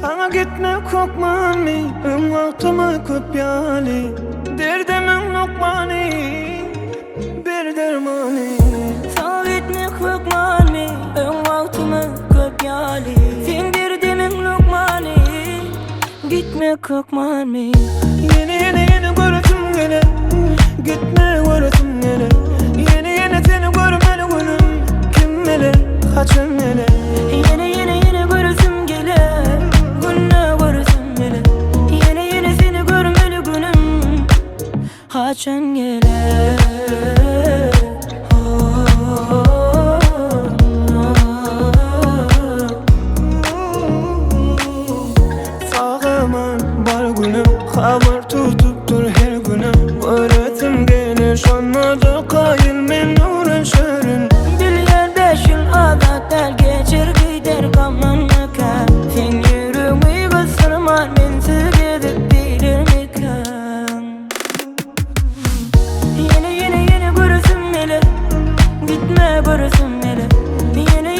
Sana gitme korkmani, vaktıma köpyali. Derdimin lokmani, bir dermani. Sana gitme korkmani, vaktıma köpyali. Sen derdimin lokmani, gitme korkmani. Yeni göresim gele, gitme göresim gele. Yeni seni görmeli günüm, kim bilir kaçın ele. Yeni göresim gele, günne göresim gele. Yeni seni görmeli günüm, kaçın gele. Sağaman var günüm, haber tutup dur her günüm. Göresim gelir şanladı kayıl men nurun şörün. Bilyer 5 yıl adatlar geçir gider gamlanmaka. Sen yüreğimi kısırman mensiz gidip bilir mikan. Yeni göresim gele, gitme göresim gele.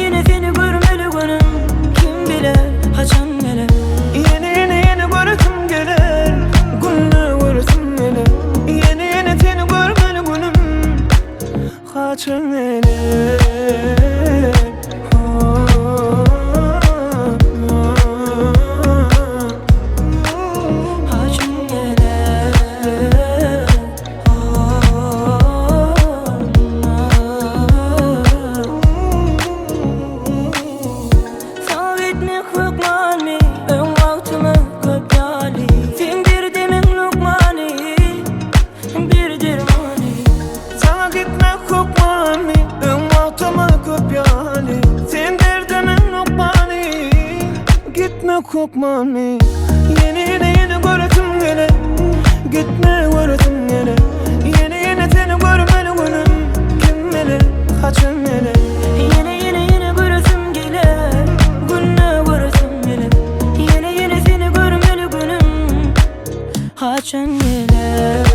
Yeni seni görmeli günüm, kim bilir kaçan gele. Yeni göresim gelir, günne göresim gelir. Yeni seni görmeli günüm, kaçın ele. Kaçın gele. Sana gitme korkmani, vaktıma köpyali. Sen derdimin lokmani, bir dermani. Sana gitme korkmani, vaktıma köpyali. Sen derdimin lokmani, gitme korkmani. Yeni göresim gele, gitme göresim gele. Yeni seni görmeli günüm, kim bilir kaçın ele. Yeni göresim gele, günne göresim gele. Yeni seni görmeli günüm, kaçan gele.